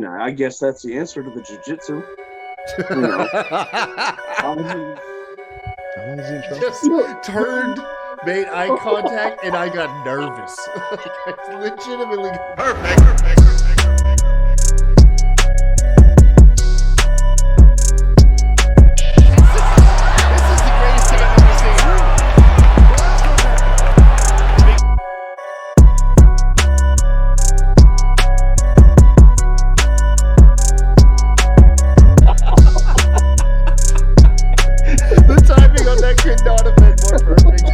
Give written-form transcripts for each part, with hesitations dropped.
Nah, I guess that's the answer to the jiu-jitsu. You know. How long is he in trouble? Just turned, made eye contact, and I got nervous. Like, I legitimately. Perfect. This is the greatest thing I've ever seen. The timing on that could not have been more perfect.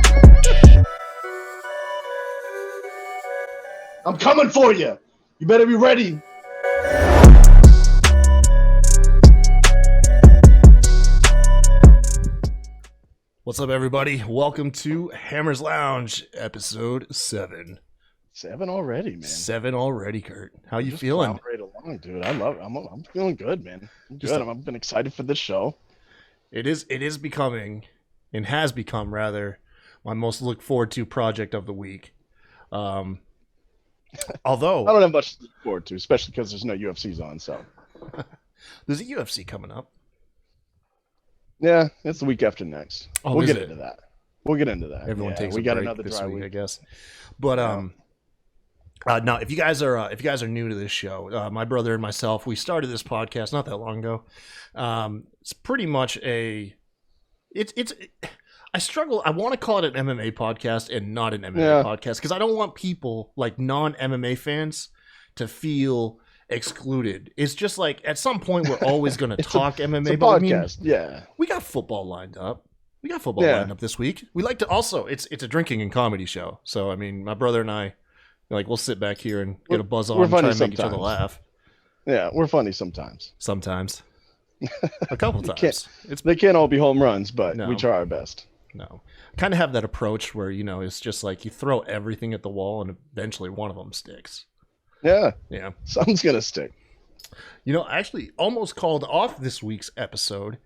I'm coming for you. You better be ready. What's up, everybody? Welcome to Hammer's Lounge, episode 7. 7 already, man. 7 already, Kurt. How you Just feeling? plowing right along, dude. I love it. I'm feeling good, man. I'm Just good. I've been excited for this show. It is becoming, and has become rather, my most look forward to project of the week. I Although don't have much to look forward to, especially because there's no UFCs on. So there's a UFC coming up. yeah, it's the week after next. Oh, we'll is get it? into that. We'll get into that. Everyone Yeah, takes we a got break another this dry week, I week. guess. But now if you guys are new to this show, my brother and myself, we started this podcast not that long ago. It's pretty much I struggle. I want to call it an MMA podcast and not an MMA podcast because I don't want people like non-MMA fans to feel excluded. It's just like at some point we're always going to talk MMA. It's a but podcast. Yeah. we got football lined up. Lined up this week. We like to also. It's a drinking and comedy show. So I mean, my brother and I, like, we'll sit back here and get a buzz on we're and try funny and make each other sometimes. laugh. Yeah, we're funny sometimes. Sometimes, a couple You times. It's They can't all be home runs, but No. we try our best. No. Kind of have that approach where, it's just like you throw everything at the wall and eventually one of them sticks. Yeah, Yeah. something's gonna stick. I actually almost called off this week's episode.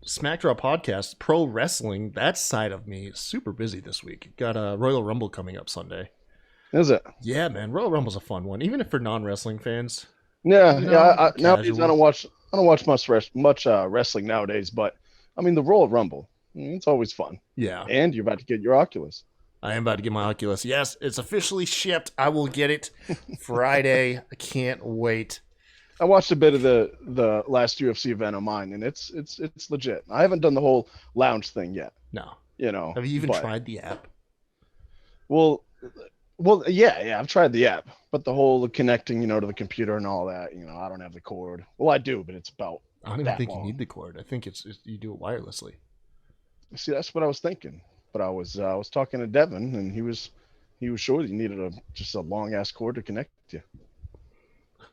Smack Draw Podcast, pro wrestling, that side of me is super busy this week. Got a Royal Rumble coming up Sunday. Is it? Yeah, man. Royal Rumble's a fun one, even if for non-wrestling fans. Yeah, You know, yeah. Nowadays, casual. I don't watch much wrestling nowadays, but I mean the Royal Rumble. It's always fun. Yeah. And you're about to get your Oculus. I am about to get my Oculus. Yes, it's officially shipped. I will get it Friday. I can't wait. I watched a bit of the last UFC event of mine, and it's legit. I haven't done the whole lounge thing yet. No. You know. Have you even but- tried the app? Well, yeah. I've tried the app, but the whole connecting, to the computer and all that. I don't have the cord. Well, I do, but it's about. I don't even that think long. you need the cord. I think it's you do it wirelessly. See, that's what I was thinking. But I was talking to Devin, and he was sure that you needed just a long ass cord to connect you.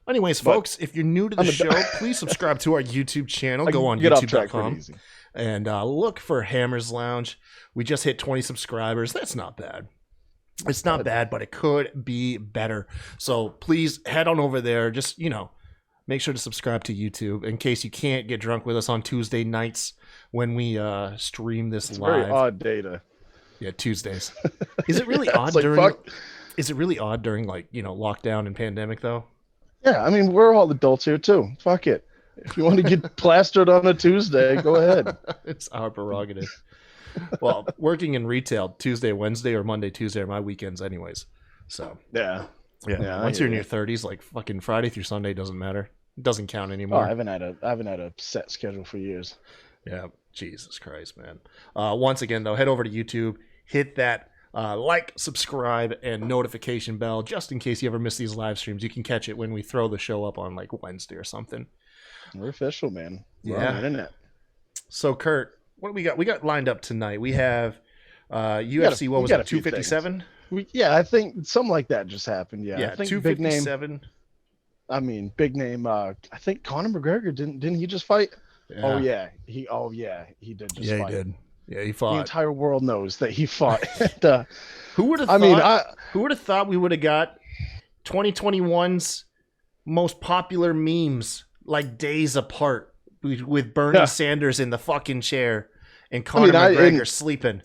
Anyways, But- folks, if you're new to the I'm a- show, please subscribe to our YouTube channel. I Go can on get off track pretty youtube.com easy. and look for Hammer's Lounge. We just hit 20 subscribers. That's not bad. It's not bad, but it could be better. So please head on over there. Just, make sure to subscribe to YouTube in case you can't get drunk with us on Tuesday nights when we stream this It's live. very odd data. Yeah, Tuesdays. Is it really odd It's like, during? fuck. Is it really odd during lockdown and pandemic though? Yeah, I mean we're all adults here too. Fuck it. If you want to get plastered on a Tuesday, go ahead. It's our prerogative. Well, working in retail, Tuesday, Wednesday, or Monday, Tuesday are my weekends, anyways. So Yeah. yeah, Yeah, I once you're in hear your 30s, like fucking Friday through Sunday doesn't matter. It doesn't count Oh, anymore. I haven't had a set schedule for years. Yeah, Jesus Christ, man. Once again, though, head over to YouTube, hit that subscribe, and notification bell just in case you ever miss these live streams. You can catch it when we throw the show up on like Wednesday or something. We're official, man. We're Yeah. on the internet. So, Kurt, what do we got? We got lined up tonight. We have UFC. we What was got it? a few 257. I think something like that just happened. Yeah, I think big name. 257. Big name. I think Conor McGregor didn't he just fight? Yeah. Oh yeah, he did just Yeah, fight. he did. Yeah, he The fought. entire world knows that he fought. Who would have I thought? mean, Who would have thought we would have got 2021's most popular memes like days apart with Bernie Yeah. Sanders in the fucking chair and Conor I- McGregor and- sleeping.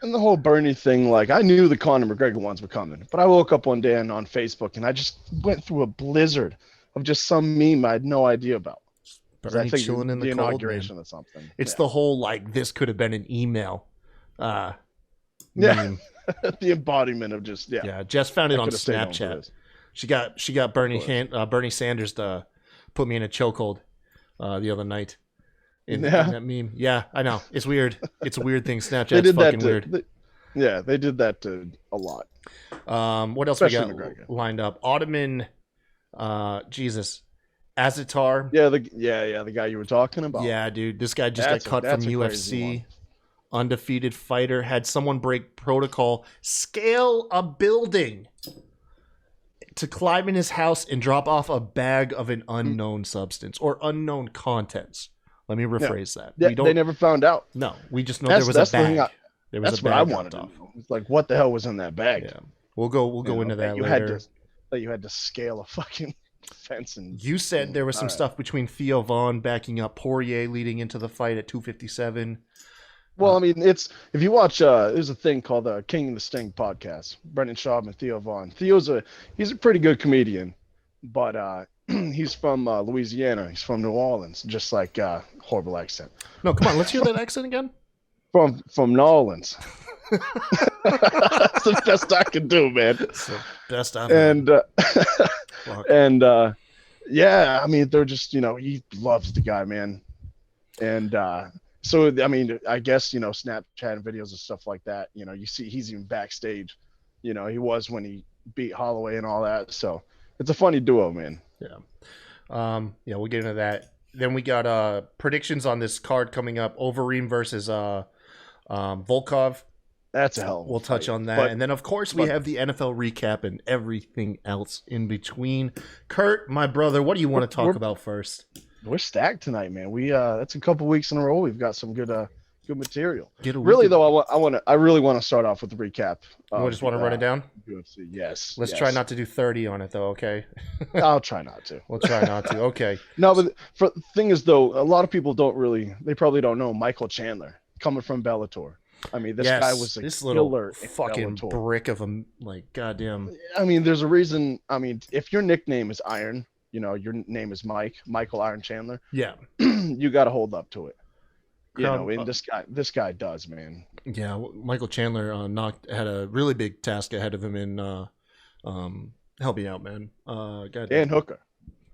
and the whole Bernie thing, like I knew the Conor McGregor ones were coming, but I woke up one day and on Facebook and I just went through a blizzard of just some meme I had no idea about. 'Cause I Bernie think chilling in the cold, man. inauguration or something. It's Yeah. the whole like this could have been an email. Yeah. Meme. The embodiment of just Yeah, Jess found it I on coulda stayed home for Snapchat. this. She got Bernie course. Bernie Sanders to put me in a chokehold the other night in Yeah. that meme. Yeah, I know. It's weird. It's a weird thing. They Snapchat's did that fucking weird. they did that to a lot. What else Especially we got McGregor. lined up? Ottoman, Jesus, Azatar. Yeah, the guy you were talking about. Yeah, dude, this guy just got cut from that's a crazy UFC. Undefeated fighter, had someone break protocol, scale a building to climb in his house and drop off a bag of an unknown substance or unknown contents. Let me rephrase that. Yeah, they never found out. No, we just know That's- there was that's a the thing bag. There was That's a what bag I dropped wanted to off. know. It's like, what the hell was in that bag? Yeah, we'll go into that you later. You had to scale a fucking fence and. You said there was some All right. stuff between Theo Vaughn backing up Poirier leading into the fight at 257. Well, I mean, it's if you watch, there's a thing called the King of the Sting podcast. Brendan Schaub and Theo Vaughn. He's a pretty good comedian, but he's from Louisiana. He's from New Orleans, just like horrible accent. No, come on, let's hear that accent again. From New Orleans. That's the best I can do, man. It's the best I've heard. And Fuck. and yeah, I mean, they're just he loves the guy, man, and so I mean, I guess Snapchat videos and stuff like that. You see he's even backstage. He was when he beat Holloway and all that. So it's a funny duo, man. Yeah, we'll get into that. Then we got predictions on this card coming up: Overeem versus Volkov. That's a hell of a We'll touch fight. on that. But- And then, of course, we have the NFL recap and everything else in between. Kurt, my brother, what do you want to talk We're- about first? We're stacked tonight, man. We that's a couple weeks in a row. We've got some good material. Get a Really week- though, I really want to start off with the recap. You just want to run it down? UFC, yes. Let's yes. try not to do 30 on it, though, okay? I'll try not to. We'll try not to. Okay. No, but the thing is, though, a lot of people they probably don't know Michael Chandler coming from Bellator. I mean, this guy was a this little killer in fucking Bellator. brick of a, like, goddamn. I mean, there's a reason. I mean, if your nickname is Iron, your name is Michael Iron Chandler, Yeah. you got to hold up to it. Crowd- And this guy does, man. Yeah, Michael Chandler had a really big task ahead of him in help me out, man. Dan Hooker,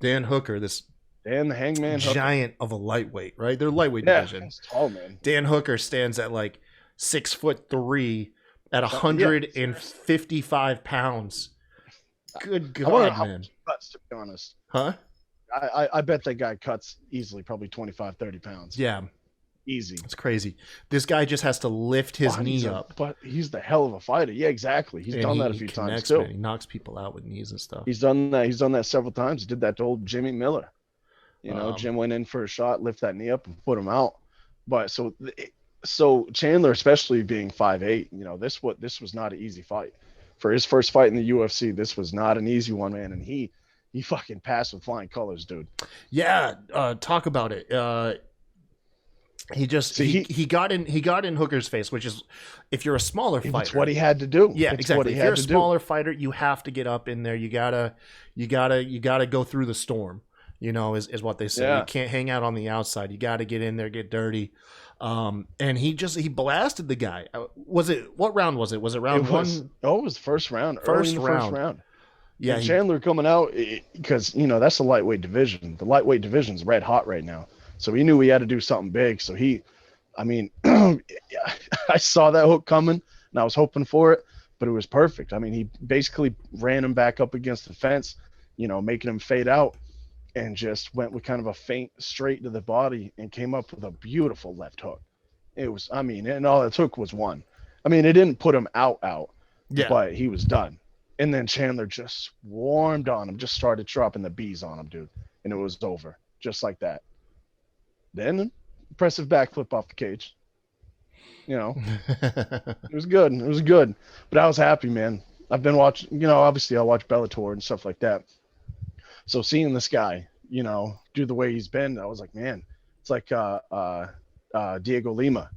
Dan Hooker, this Dan the Hangman Hooker. giant of a lightweight, right? They're lightweight Yeah, division. he's tall, man. Dan Hooker stands at like 6'3" at Yeah, 155 pounds. Good I wonder God, how man. much he cuts, to be honest. Huh? I bet that guy cuts easily, probably 25, 30 pounds. Yeah, Easy. it's crazy. This guy just has to lift his But knee he's up. But he's the hell of a fighter. Yeah, exactly. He's and done that a he few times connects, too. man. He knocks people out with knees and stuff. He's done that. He's done that several times. He did that to old Jimmy Miller. Jim went in for a shot, lift that knee up, and put him out. But so Chandler, especially being 5'8", this was not an easy fight. For his first fight in the UFC, this was not an easy one, man. And he fucking passed with flying colors, dude. Yeah, talk about it. He got in Hooker's face, which is, if you're a smaller fighter, It's what he had to do. yeah, It's exactly. What he If had you're a to do. smaller fighter, you have to get up in there. You gotta go through the storm. Is what they say. Yeah. You can't hang out on the outside. You got to get in there, get dirty. And he blasted the guy. What round was it? Was it round one? It was the first round. First First round. round. Yeah, And Chandler coming out because that's the lightweight division. The lightweight division's red hot right now. So he knew he had to do something big. So I saw that hook coming and I was hoping for it, but it was perfect. I mean, he basically ran him back up against the fence, making him fade out, and just went with kind of a feint straight to the body and came up with a beautiful left hook. It was, and all it took was one. It didn't put him out, yeah. but he was done. And then Chandler just swarmed on him, just started dropping the bees on him, dude. And it was over, just like that. Then impressive backflip off the cage. It was good. It was good. But I was happy, man. I've been watching, obviously I watch Bellator and stuff like that. So seeing this guy, do the way he's been, I was like, man, it's like Diego Lima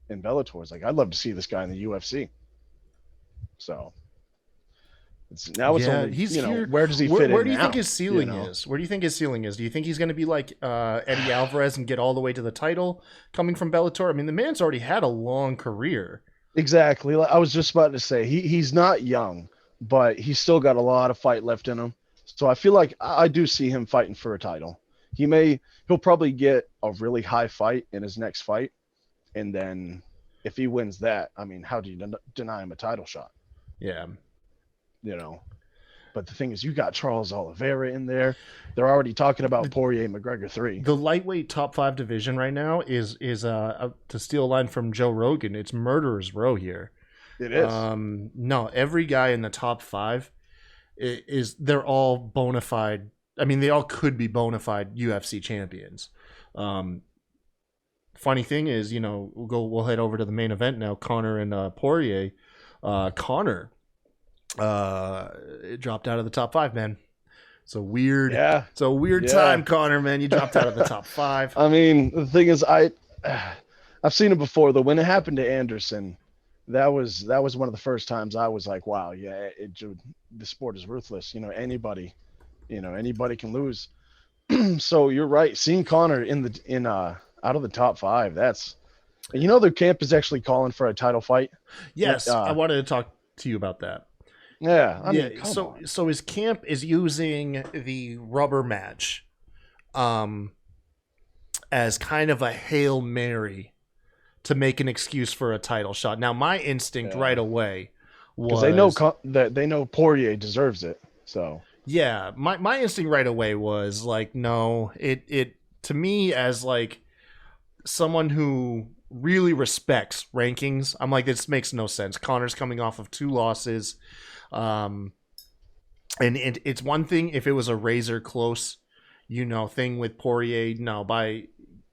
in Bellator. It's like, I'd love to see this guy in the UFC. So, Now it's only he's here. where does he where, fit where in do you now? think his ceiling is? Where do you think his ceiling is? Do you think he's going to be like Eddie Alvarez and get all the way to the title coming from Bellator? I mean, the man's already had a long career. Exactly. I was just about to say he's not young, but he's still got a lot of fight left in him. So I feel like I do see him fighting for a title. He'll probably get a really high fight in his next fight, and then if he wins that, I mean, how do you deny him a title shot? Yeah. But the thing is, you got Charles Oliveira in there. They're already talking about Poirier McGregor 3. The lightweight top 5 division right now is to steal a line from Joe Rogan, it's murderer's row here. It is. No, every guy in the top 5 they're all bona fide. I mean, they all could be bona fide UFC champions. Funny thing is, we'll head over to the main event now. Conor and Poirier. Conor it dropped out of the top 5, man. It's a weird time, Conor, man. You dropped out of the top 5. I mean, the thing is, I've seen it before though. When it happened to Anderson, that was one of the first times I was like, wow, yeah, the sport is ruthless. Anybody can lose. So you're right. Seeing Conor out of the top 5, that's their camp is actually calling for a title fight. Yes, I wanted to talk to you about that. Yeah, I mean, so his camp is using the rubber match as kind of a Hail Mary to make an excuse for a title shot. Now, my instinct right away was they know Poirier deserves it. So yeah, my instinct right away was like, no, it to me as like someone who really respects rankings, I'm like, this makes no sense. Conor's coming off of 2 losses. And it's one thing if it was a razor close, thing with Poirier. No,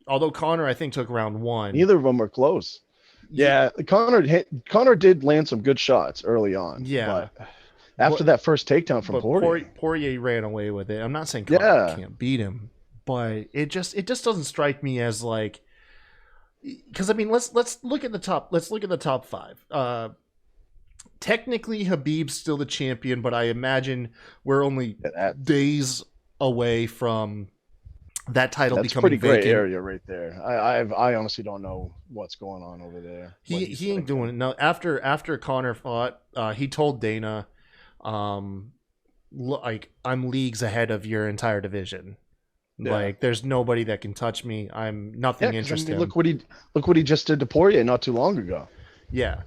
although Conor I think took round 1. Neither of them were close. Yeah, Conor did land some good shots early on. Yeah, but after that first takedown from Poirier ran away with it. I'm not saying Conor can't beat him, but it just doesn't strike me as like, because I mean let's look at the top 5. Technically, Khabib's still the champion, but I imagine we're only days away from that title becoming vacant. That's a pretty gray area right there. I honestly don't know what's going on over there. He ain't doing it. No, after Conor fought, he told Dana, like, I'm leagues ahead of your entire division. Yeah. Like, there's nobody that can touch me. I'm nothing interested. I mean, look what he just did to Poirier not too long ago. Yeah.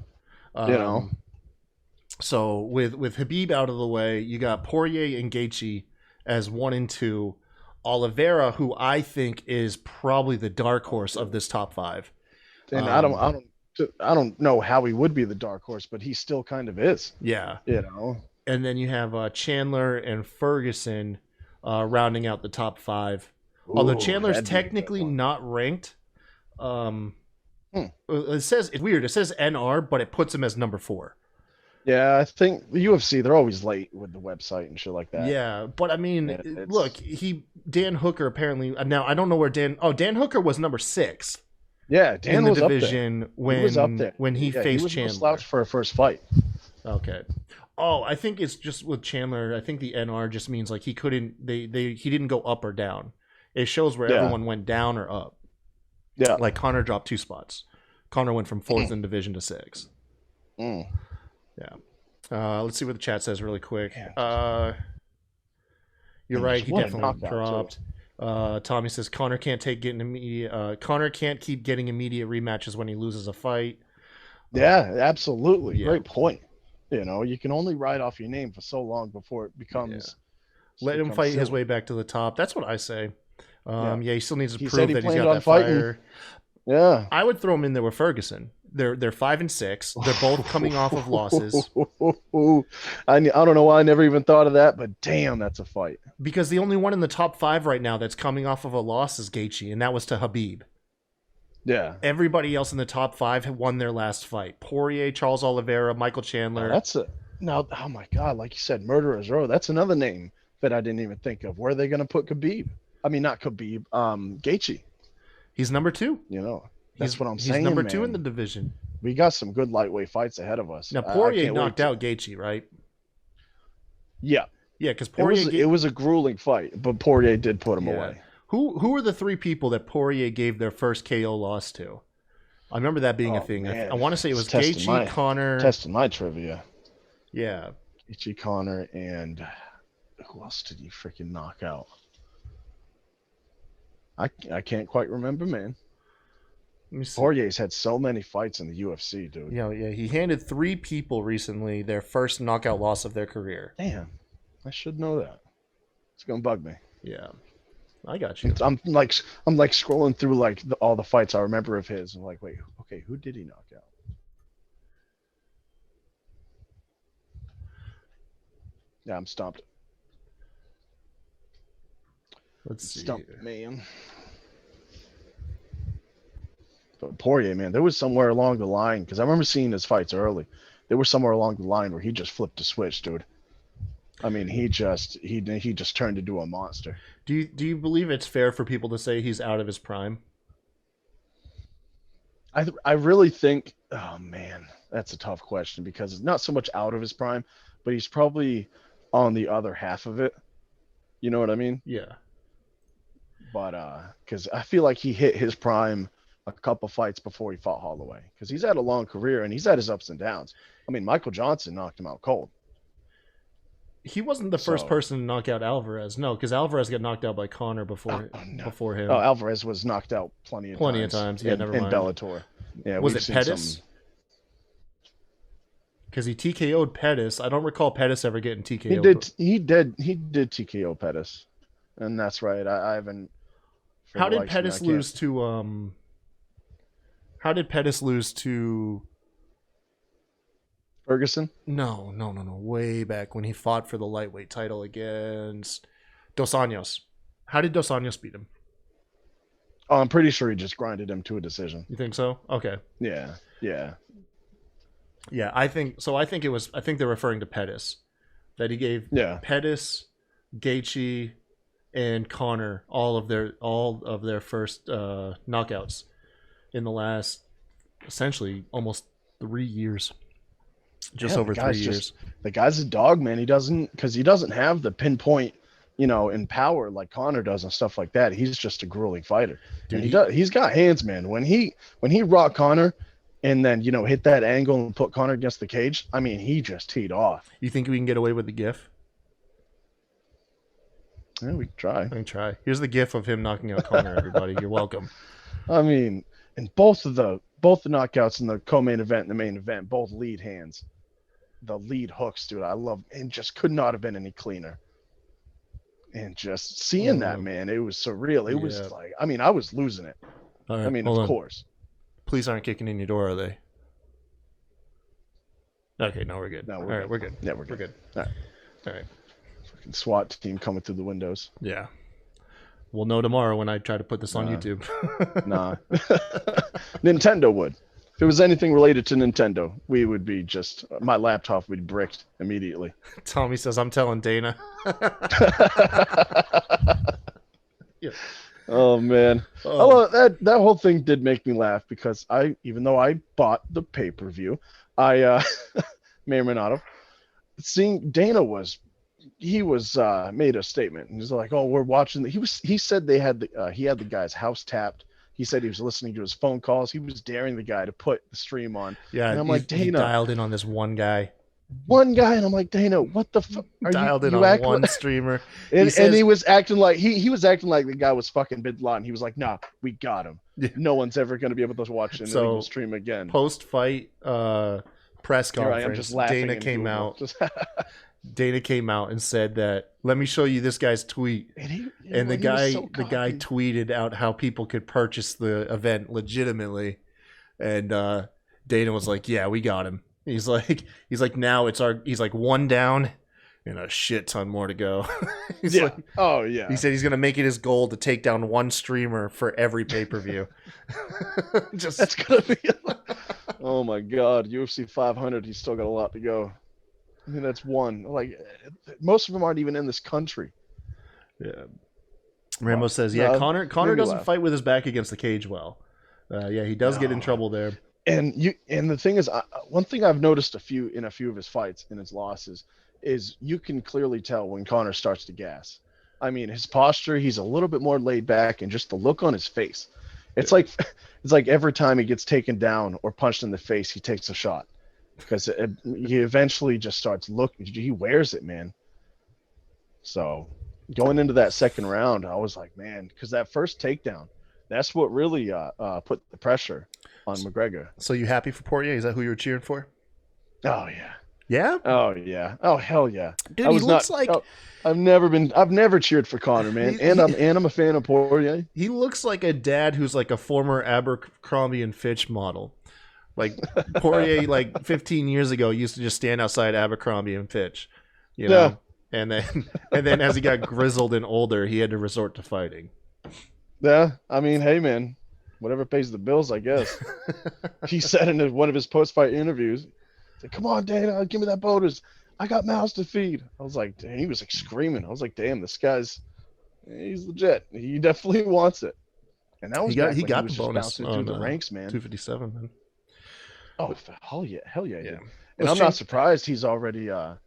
So with Khabib out of the way, you got Poirier and Gaethje as 1 and 2. Oliveira, who I think is probably the dark horse of this top 5. And I don't know how he would be the dark horse, but he still kind of is. Yeah. And then you have Chandler and Ferguson rounding out the top 5. Although Chandler's technically not ranked. It says, it's weird. It says NR, but it puts him as number 4. Yeah, I think the UFC, they're always late with the website and shit like that. Yeah, but I mean, look, Dan Hooker apparently, now I don't know where Dan Hooker was number 6. Yeah, Dan was in the division up there. He was up there. When he faced he was Chandler. No slouch for a first fight. Okay. Oh, I think it's just with Chandler, I think the NR just means like he didn't go up or down. It shows where everyone went down or up. Yeah. Like Conor dropped 2 spots. Conor went from 4th in division to 6th. Yeah. Let's see what the chat says really quick. You're right. He definitely dropped. Tommy says Conor can't keep getting immediate rematches when he loses a fight. Yeah, absolutely. Yeah. Great point. You can only ride off your name for so long before it becomes. Yeah. Let him fight his way back to the top. That's what I say. He still needs to prove that he's got that fire. Yeah, I would throw him in there with Ferguson. They're 5 and 6. They're both coming off of losses. I don't know why I never even thought of that, but damn, that's a fight. Because the only one in the top 5 right now that's coming off of a loss is Gaethje, and that was to Khabib. Yeah. Everybody else in the top 5 have won their last fight. Poirier, Charles Oliveira, Michael Chandler. Oh my God, like you said, Murderer's Row. That's another name that I didn't even think of. Where are they going to put Khabib? I mean, not Khabib, Gaethje. He's number 2. That's what I'm saying. He's number 2 in the division. We got some good lightweight fights ahead of us. Now Poirier knocked out Gaethje, right? Yeah, Yeah, because it was a grueling fight, but Poirier did put him Yeah. away. Who were the 3 people that Poirier gave their first KO loss to? I remember that being a thing. Man. I want to say it was Testing Gaethje, Conor. testing my trivia. Yeah. Gaethje, Conor, and who else did he freaking knock out? I can't quite remember, man. Let me see. Poirier's had so many fights in the UFC, dude. Yeah, he handed 3 people recently their first knockout loss of their career. Damn, I should know that. It's gonna bug me. Yeah, I got you. I'm like scrolling through like all the fights I remember of his. I'm like, wait, okay, who did he knock out? Yeah, I'm stumped. Let's see. Stumped, man. But Poirier, man, there was somewhere along the line because I remember seeing his fights early. There was somewhere along the line where he just flipped a switch, dude. I mean, he just turned into a monster. Do you believe it's fair for people to say he's out of his prime? I really think, oh man, that's a tough question because it's not so much out of his prime, but he's probably on the other half of it. You know what I mean? Yeah. But because I feel like he hit his prime a couple fights before he fought Holloway because he's had a long career and he's had his ups and downs. I mean, Michael Johnson knocked him out cold. He wasn't the first person to knock out Alvarez. No, because Alvarez got knocked out by Conor before him. Oh, Alvarez was knocked out plenty of times. Yeah, in, never in mind. Bellator. Yeah, was it Pettis? Because he TKO'd Pettis. I don't recall Pettis ever getting TKO'd. He did TKO Pettis, and that's right. I haven't. How did Pettis lose to? How did Pettis lose to? Ferguson? No. Way back when he fought for the lightweight title against Dos Anjos. How did Dos Anjos beat him? Oh, I'm pretty sure he just grinded him to a decision. You think so? Okay. Yeah. I think so. I think they're referring to Pettis. That he gave Pettis, Gaethje, and Conor all of their first knockouts in the last essentially almost 3 years. Just over 3 years. The guy's a dog, man. He doesn't have the pinpoint, in power like Conor does and stuff like that. He's just a grueling fighter. Dude, he's got hands, man. When he rocked Conor and then, hit that angle and put Conor against the cage, I mean, he just teed off. You think we can get away with the GIF? Yeah, we can try. I can try. Here's the GIF of him knocking out Conor, everybody. You're welcome. I mean, and both the knockouts in the co-main event and the main event, both lead hands. The lead hooks, dude, I love, and just could not have been any cleaner. And just seeing that, man, it was surreal. It was like, I mean, I was losing it. All right, I mean, of course. Police aren't kicking in your door, are they? Okay, no, we're good. No, All right, we're good. Yeah, we're good. All right. Fucking SWAT team coming through the windows. Yeah. We'll know tomorrow when I try to put this on YouTube. Nah. Nintendo would. If it was anything related to Nintendo, we would be my laptop would be bricked immediately. Tommy says, I'm telling Dana. Yeah. Oh, man. That whole thing did make me laugh because even though I bought the pay-per-view, I may or may not have, seeing Dana made a statement. He's like, "Oh, we're watching." He said he had the guy's house tapped. He said he was listening to his phone calls. He was daring the guy to put the stream on. Yeah, and I'm like, Dana, he dialed in on this one guy. And I'm like, Dana, what the fuck? Dialed in on one streamer. And he was acting like he was acting like the guy was fucking Bin Laden. He was like, "Nah, we got him. Yeah. No one's ever going to be able to watch an illegal stream again." Post-fight press conference, Dana came out. Dana came out and said that, "Let me show you this guy's tweet." And the guy tweeted out how people could purchase the event legitimately. And Dana was like, "Yeah, we got him." He's like, now he's like one down and a shit ton more to go. He's like, oh yeah. He said he's gonna make it his goal to take down one streamer for every pay-per-view. That's gonna be. Oh my God, UFC 500. He's still got a lot to go. I mean, that's one. Like, most of them aren't even in this country. Yeah. Rambo says, "Yeah, Conor doesn't fight with his back against the cage well. He does get in trouble there." And the thing is, one thing I've noticed in a few of his fights and his losses is you can clearly tell when Conor starts to gas. I mean, his posture, he's a little bit more laid back, and just the look on his face. It's like every time he gets taken down or punched in the face, he takes a shot because he eventually just starts looking. He wears it, man. So going into that second round, I was like, man, because that first takedown, that's what really put the pressure on McGregor. So you happy for Poirier? Is that who you were cheering for? Oh yeah. Yeah. Oh yeah. Oh hell yeah. Dude, he looks like. I've never cheered for Conor, man, and I'm a fan of Poirier. He looks like a dad who's like a former Abercrombie and Fitch model. Like Poirier, like 15 years ago, used to just stand outside Abercrombie and Fitch, you know. Yeah. And then as he got grizzled and older, he had to resort to fighting. Yeah, I mean, hey man, whatever pays the bills, I guess. He said in one of his post-fight interviews, like, "Come on, Dana, give me that bonus. I got mouths to feed." I was like, damn, he was like screaming. I was like, damn, this guy's he's legit. He definitely wants it. And that was he got the bonus through the ranks, man. 257, man. Oh hell yeah. Yeah. And I'm not surprised he's already. Oh,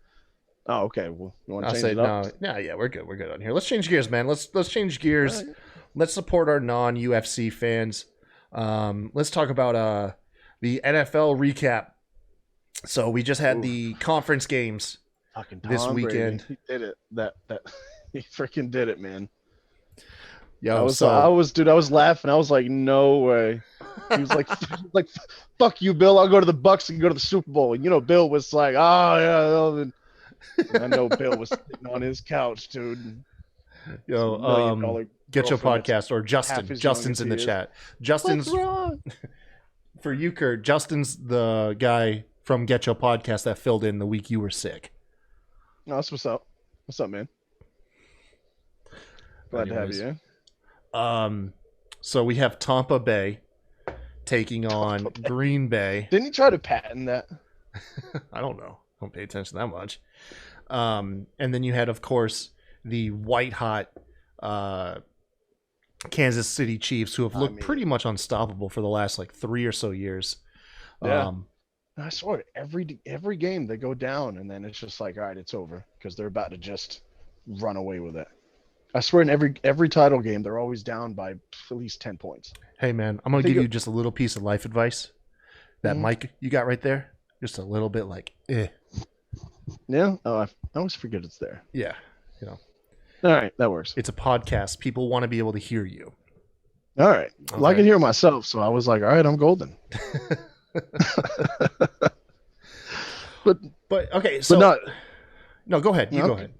okay. Well, you want to change it up? No, yeah, we're good on here. Let's change gears, man. Let's change gears. Right. Let's support our non-UFC fans. Let's talk about the NFL recap. So we just had the conference games this weekend. Brady. He did it. That he freaking did it, man. Yo, I was laughing. I was like, no way. He was like, fuck you, Bill. I'll go to the Bucks and go to the Super Bowl. And Bill was like, oh yeah. I know Bill was sitting on his couch, dude. Yo, get your podcast or Justin. Justin's in the chat. Justin's for you, Kurt. Justin's the guy from Get Your Podcast that filled in the week you were sick. No, that's what's up. What's up, man? Glad to have you. So we have Tampa Bay taking on Green Bay. Didn't he try to patent that? I don't know. I don't pay attention that much. And then you had, of course, the white hot Kansas City Chiefs, who have looked pretty much unstoppable for the last 3 or so years. Yeah. I swear, every game they go down, and then it's just like, all right, it's over because they're about to just run away with it. I swear, in every title game, they're always down by at least 10 points. Hey, man, I'm gonna give you just a little piece of life advice. That mic you got right there, just a little bit Yeah. Oh, I always forget it's there. Yeah. All right, that works. It's a podcast. People want to be able to hear you. All right. Okay. Well, I can hear myself, so I was like, all right, I'm golden. but okay, so no, go ahead. You go ahead.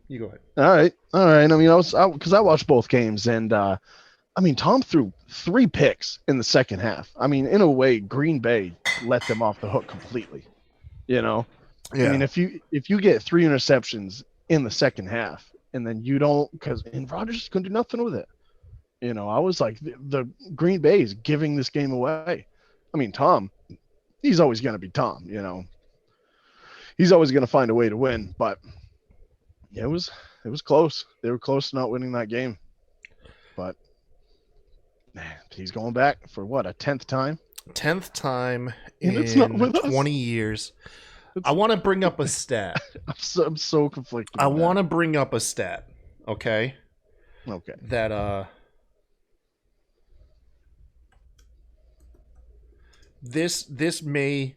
All right. I mean, because I watched both games, and Tom threw 3 picks in the second half. I mean, in a way, Green Bay let them off the hook completely. Yeah. I mean, if you get 3 interceptions in the second half, and then you don't, and Rodgers couldn't do nothing with it. I was like, the Green Bay is giving this game away. I mean, Tom, he's always going to be Tom, He's always going to find a way to win, but it was close. They were close to not winning that game. But man, he's going back for what, a 10th time? 10th time in 20 years. I want to bring up a stat. I'm so conflicted. I want to bring up a stat. Okay. That this may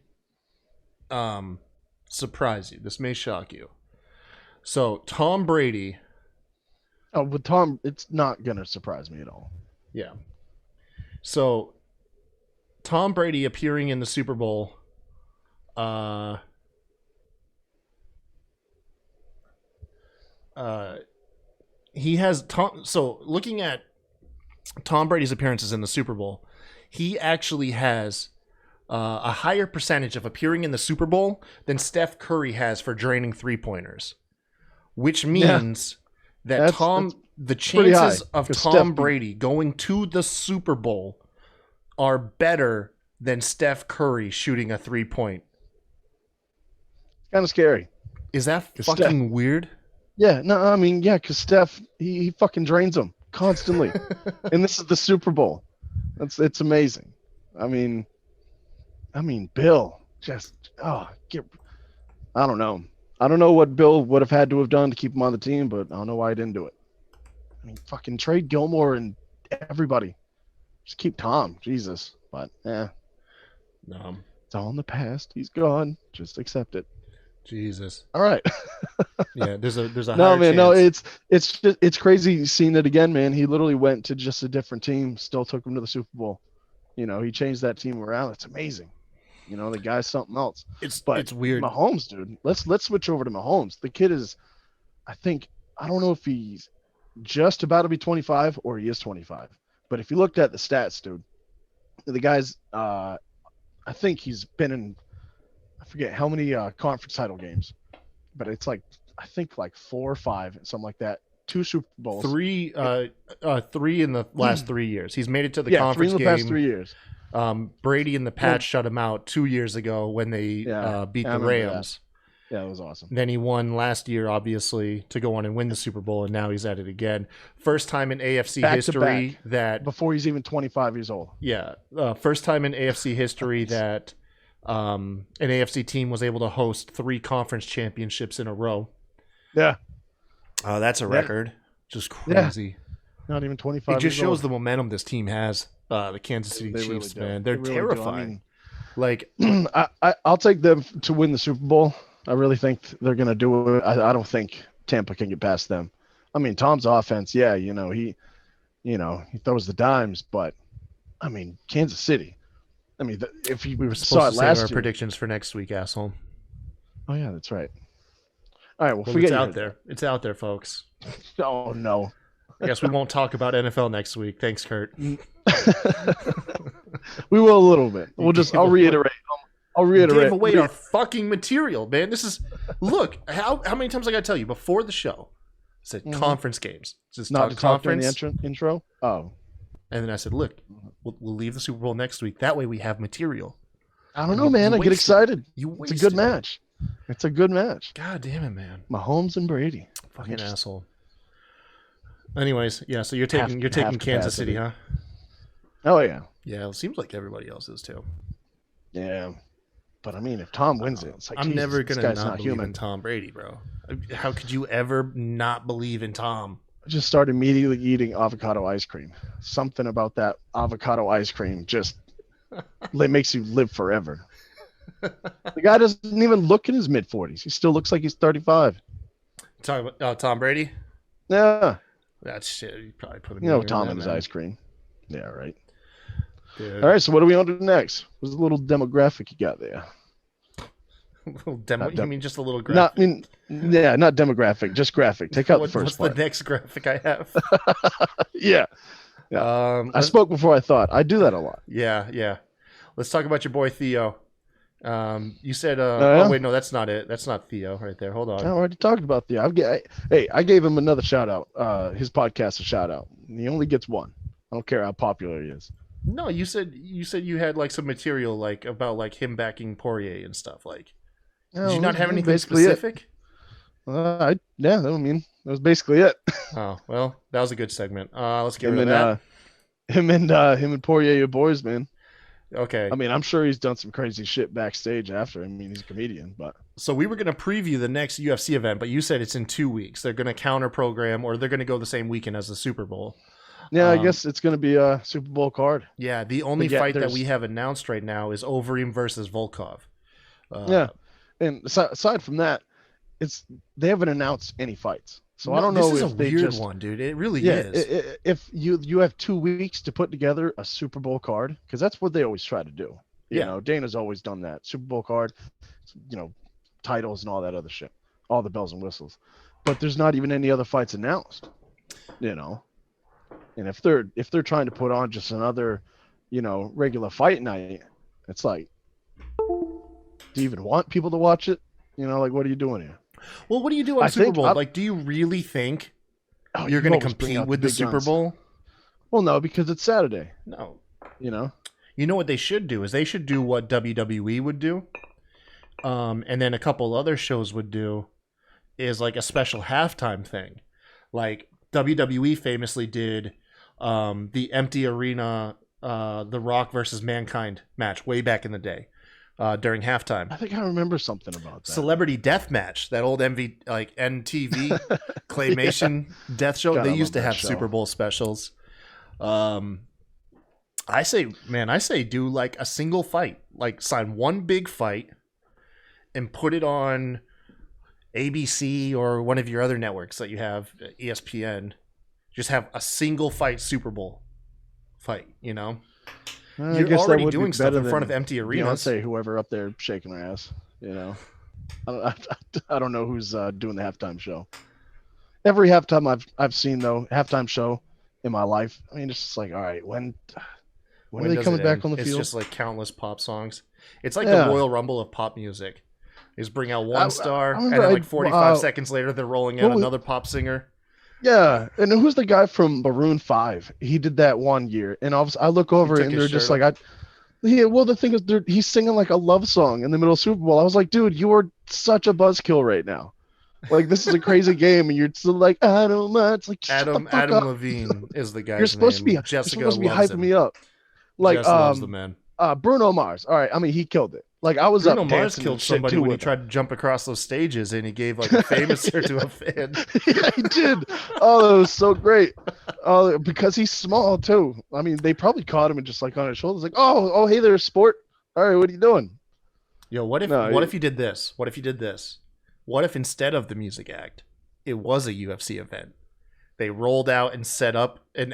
surprise you. This may shock you. So Tom Brady. Oh, but Tom, it's not gonna surprise me at all. Yeah. So Tom Brady appearing in the Super Bowl. He has so looking at Tom Brady's appearances in the Super Bowl, he actually has a higher percentage of appearing in the Super Bowl than Steph Curry has for draining 3-pointers, which means that the chances of Tom Brady going to the Super Bowl are better than Steph Curry shooting a 3-point. Kind of scary. Is that fucking weird? Yeah, no, I mean, yeah, because Steph, he fucking drains them constantly. And this is the Super Bowl. It's amazing. I mean, Bill, just, I don't know. I don't know what Bill would have had to have done to keep him on the team, but I don't know why he didn't do it. I mean, fucking trade Gilmore and everybody. Just keep Tom. Jesus. But, No. it's all in the past. He's gone. Just accept it. Jesus. All right. Yeah, there's a No, higher man, chance. no, it's crazy seeing it again, man. He literally went to just a different team, still took him to the Super Bowl. You know, he changed that team around. It's amazing. You know, the guy's something else. It's But weird. Mahomes, dude. Let's switch over to Mahomes. The kid is, I don't know if he's just about to be 25 or he is 25. But if you looked at the stats, dude, the guy's, I think he's been in, I forget how many conference title games, but it's like, I think like 4 or 5, something like that. 2 Super Bowls. 3 in the last 3 years. He's made it to the Yeah, 3 conference in the game. past 3 years. Brady and the Pats shut him out 2 years ago when they beat I the remember Rams. Yeah, it was awesome. Then he won last year, obviously, to go on and win the Super Bowl, and now he's at it again. First time in AFC Back to history back, that before he's even 25 years old. first time in AFC history that an AFC team was able to host 3 conference championships in a row. Yeah. That's a record. Just crazy. Not even 25 It just years shows old. the momentum this team has. The Kansas City They really Chiefs, do. man. They're They really do. terrifying. Like, I'll take them to win the Super Bowl. I really think they're going to do it. I don't think Tampa can get past them. I mean, Tom's offense, yeah, he throws the dimes, but I mean, Kansas City. I mean, if you we were saw supposed it to save last our year. predictions for next week, asshole. Oh yeah, that's right. All right, well, Well, forget it's you out heard there. It's out there, folks. that. Oh no. I guess we won't talk about NFL next week. Thanks, Kurt. We will a little bit. I'll reiterate. Gave away our fucking material, man. This is look. How many times I gotta tell you before the show? I said conference games. Just Not to talk during conference. the intro. Oh, And then I said, look, we'll leave the Super Bowl next week. That way we have material. I don't know, man. I get excited. It's a good match. It's a good match. God damn it, man. Mahomes and Brady. Fucking asshole. Anyways, yeah. So you're taking Kansas City, huh? Oh yeah. Yeah. It seems like everybody else is too. Yeah. But I mean, if Tom wins it, it's like I'm never this gonna guy's not believe human. in Tom Brady, bro. How could you ever not believe in Tom? I just start immediately eating avocado ice cream. Something about that avocado ice cream just makes you live forever. The guy doesn't even look in his mid-40s. He still looks like he's 35. Talking about Tom Brady? Yeah. That shit. You probably put him. Tom and his ice cream. Yeah, right. Dude. All right, so what do we want to do next? What's a little demographic you got there? You mean just a little graphic? Not demographic, just graphic. Take out the first What's part. the next graphic I have? Yeah. I spoke before I thought. I do that a lot. Yeah. Let's talk about your boy Theo. You said, yeah? oh wait, no, that's not it. That's not Theo right there. Hold on. I already talked about Theo. I gave him another shout out. His podcast a shout out. He only gets one. I don't care how popular he is. No, you said you had like some material like about like him backing Poirier and stuff. Like, did you not have anything specific? That was basically it. Oh well, that was a good segment. Let's get rid of that. Him and Poirier are boys, man. Okay. I mean, I'm sure he's done some crazy shit backstage after. I mean, he's a comedian, but. So we were going to preview the next UFC event, but you said it's in 2 weeks. They're going to counter program, or they're going to go the same weekend as the Super Bowl. Yeah, I guess it's going to be a Super Bowl card. Yeah, the only fight that we have announced right now is Overeem versus Volkov. Yeah, and aside from that, they haven't announced any fights. So I don't know if they weird just one, dude. It really is. If you have 2 weeks to put together a Super Bowl card, because that's what they always try to do. You know, Dana's always done that. Super Bowl card, titles and all that other shit, all the bells and whistles. But there's not even any other fights announced. And if they're trying to put on just another, regular fight night, it's like, do you even want people to watch it? Like, what are you doing here? Well, what do you do on Super Bowl? Like, do you really think you're going to compete with the Super Bowl? Well, no, because it's Saturday. No. You know what they should do is they should do what WWE would do, and then a couple other shows would do is like a special halftime thing. Like WWE famously did the empty arena, The Rock versus Mankind match way back in the day. during halftime. I think I remember something about that. Celebrity Death Match, that old MTV claymation death show. God, They I used to love that have show. Super Bowl specials. I say do like a single fight, like sign one big fight and put it on ABC or one of your other networks that you have, ESPN. Just have a single fight Super Bowl fight, you know? I You're guess that already would be doing stuff better in front of than empty arenas. Beyonce, whoever up there shaking her ass, you know. I don't know who's doing the halftime show. Every halftime I've seen though, halftime show in my life. I mean, it's just like, all right, when are they does coming it back end? on the It's field? just like countless pop songs. It's like Yeah. the Royal Rumble of pop music. They just bring out one star, and remember then like 45 seconds later, they're rolling out another pop singer. Yeah, and who's the guy from Maroon 5? He did that one year, and I look over took and his they're just shirt like, yeah. Well, the thing is, he's singing like a love song in the middle of Super Bowl. I was like, dude, you are such a buzzkill right now. Like, this is a crazy game, and you're still like, I don't know. It's like, shut the fuck Adam up. Levine is the guy's You're supposed to be, name. Jessica you're supposed to be loves hyping him. me up. Like, Jess loves the man. Bruno Mars. All right, I mean, he killed it. Like, I was Bruno up Mars dancing killed and shit, somebody too, when he with him. tried to jump across those stages, and he gave like a famous here to a fan. Yeah, he did. Oh, that was so great. Oh, because he's small too. I mean, they probably caught him and just like on his shoulders, like, oh, hey there, sport. All right, what are you doing? Yo, what if you did this? What if you did this? What if instead of the music act, it was a UFC event? They rolled out and set up an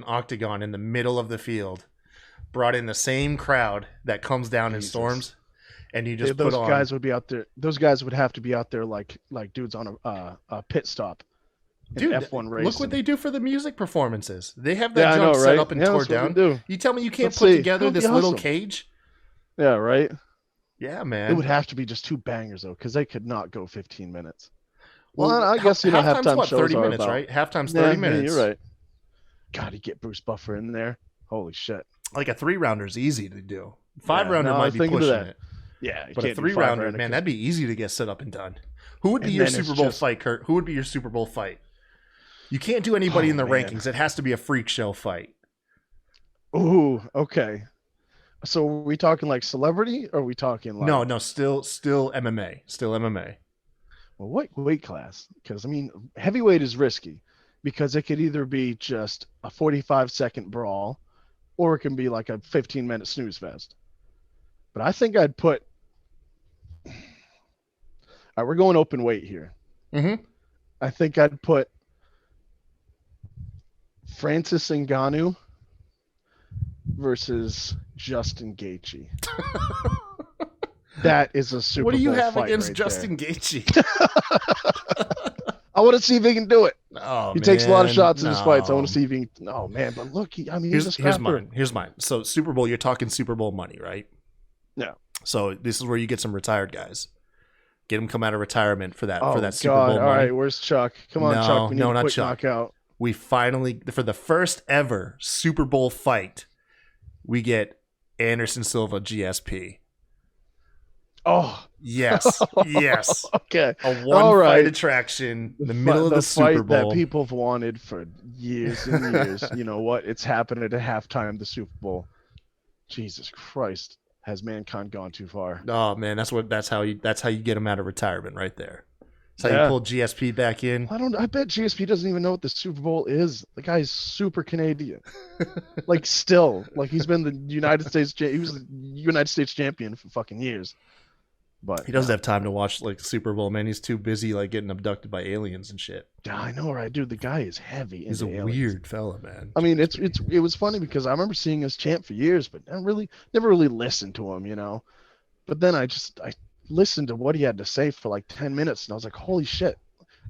octagon in the middle of the field, brought in the same crowd that comes down in storms, and you just those put on. guys would be out there. Those guys would have to be out there like dudes on a pit stop. Dude, F1 race. look what they do for the music performances. They have that Yeah, I jump know, set right? up and Yeah, tore that's what down. they do. You tell me you can't Let's put see. together That'd be this little awesome. cage? Yeah, right. Yeah, It man. would have to be just two bangers though, because they could not go 15 minutes. Well, Well, I guess halftime's halftime what, shows 30 are minutes, about. right? Halftime's Yeah, 30 yeah, minutes. you're right. God, you get Bruce Buffer in there. Holy shit. Like a 3-rounder is easy to do. 5-rounder no, I might was be thinking of pushing that. it. Yeah, you But a can't do 3-rounder, 5-rounder, man, that'd be easy to get set up and done. Who would be And your then it's Super Bowl just- fight, Kurt? Who would be your Super Bowl fight? You can't do anybody in the man. rankings. It has to be a freak show fight. Ooh, okay. So are we talking like celebrity or are we talking like No, still MMA. Still MMA. well, what weight class? Because I mean, heavyweight is risky because it could either be just a 45-second brawl or it can be like a 15-minute snooze fest. But I think I'd put all right, we're going open weight here. Mm-hmm. I think I'd put Francis Ngannou versus Justin Gaethje. That is a Super What do you Bowl have fight against right Justin there. Gaethje? I want to see if he can do it. Oh, He takes a lot of man, shots in his fights. I want no. to see if he can. Oh man, but look, he's a Here's scrapper. mine. So Super Bowl, you're talking Super Bowl money, right? Yeah. So this is where you get some retired guys. Get them come out of retirement for that Oh Super God! Bowl All money. right, where's Chuck? Come on, No, Chuck. We need no, a not quick Chuck. knockout. We finally, for the first ever Super Bowl fight, we get Anderson Silva GSP. Oh, Yes, yes. okay. A All one-fight right. attraction in the middle of the fight Super Bowl. that people have wanted for years and years. You know what? It's happened at halftime of the Super Bowl. Jesus Christ, has mankind gone too far? Oh man, that's how you get him out of retirement right there. That's how Yeah. you pull GSP back in. I bet GSP doesn't even know what the Super Bowl is. The guy's super Canadian. Like still, like he's been the United States. He was the United States champion for fucking years. But He doesn't have time to watch like Super Bowl, man. He's too busy like getting abducted by aliens and shit. Yeah, I know, right, dude? The guy is heavy. He's a into aliens. weird fella, man. I mean, it was funny because I remember seeing his chant for years, but I never really listened to him, you know. But then I listened to what he had to say for like 10 minutes, and I was like, holy shit!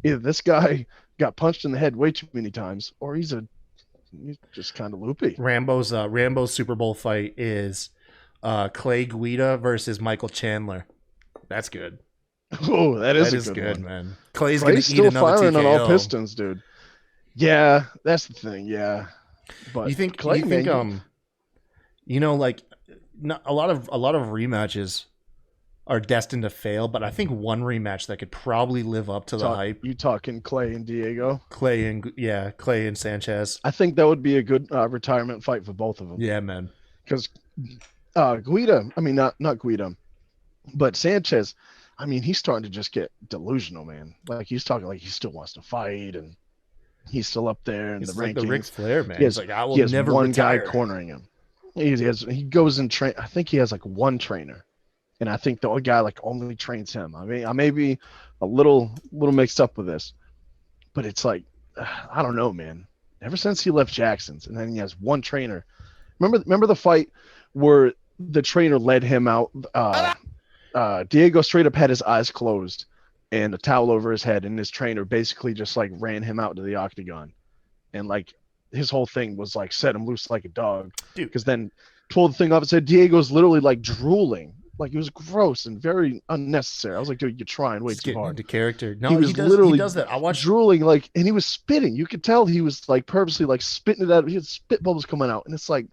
Either this guy got punched in the head way too many times, or he's just kind of loopy. Rambo's Super Bowl fight is Clay Guida versus Michael Chandler. That's good. Oh, that is a good, one. man. Clay's Clay's gonna eat still another firing on all TKO. pistons, dude. Yeah, that's the thing. Yeah, but You think Clay, man, like not, a lot of rematches are destined to fail, but I think one rematch that could probably live up to the hype. You talking Clay and Diego? Clay and Sanchez. I think that would be a good retirement fight for both of them. Yeah, man. Because Guida, I mean not Guida, But Sanchez, I mean, he's starting to just get delusional, man. Like he's talking like he still wants to fight, and he's still up there in It's the like the Ric rankings. Flair, man. He He's has like, I will he has never one guy retire. cornering him. He goes and train. I think he has like one trainer, and I think the other guy like only trains him. I mean, I may be a little mixed up with this, but it's like I don't know, man. Ever since he left Jackson's, and then he has one trainer. Remember the fight where the trainer led him out. Diego straight up had his eyes closed and a towel over his head, and his trainer basically just like ran him out to the octagon, and like his whole thing was like set him loose like a dog, Dude. Because then pulled the thing up and said Diego's literally like drooling, like it was gross and very unnecessary. I was like, dude, you're trying way He's too getting hard. into character. No, He was he literally does that. I watched drooling like, and he was spitting. You could tell he was like purposely like spitting it out. He had spit bubbles coming out, and it's like,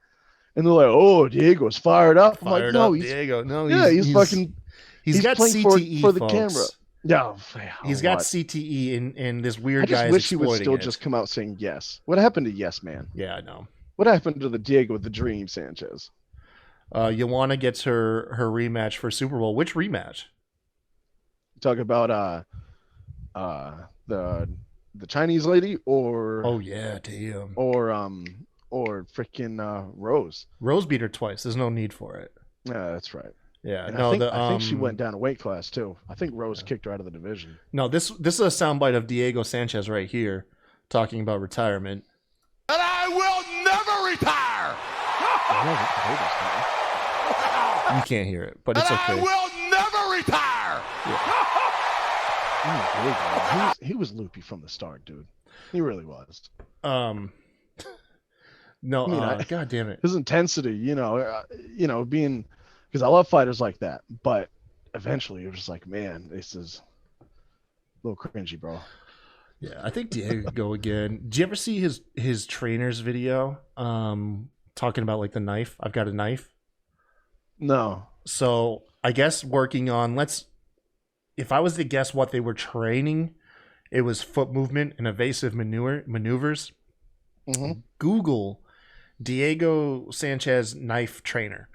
and they're like, oh, Diego's fired up. I'm like, fired no, up he's Diego. No, he's fucking. He's got playing CTE for the folks. camera. Yeah, He's got CTE, and this weird I just guy wish is he would exploiting still it. just come out saying yes. What happened to Yes Man? Yeah, I know. What happened to the Diego the Dream Sanchez? Joanna gets her rematch for Super Bowl. Which rematch? Talk about the Chinese lady or Oh yeah, damn. or freaking Rose. Rose beat her twice. There's no need for it. Yeah, that's right. Yeah, And no, I think she went down a weight class too. I think Rose kicked her out of the division. No, this is a soundbite of Diego Sanchez right here talking about retirement. And I will never retire. You can't hear it, but it's and okay. I will never retire. He was loopy from the start, dude. He really was. No, I mean, God damn it. His intensity, being, because I love fighters like that, but eventually it was just like, man, this is a little cringy, bro. Yeah, I think Diego could go again. Do you ever see his trainer's video? Talking about like the knife. I've got a knife. No. So I guess working on if I was to guess what they were training, it was foot movement and evasive maneuvers. Mm-hmm. Google Diego Sanchez knife trainer.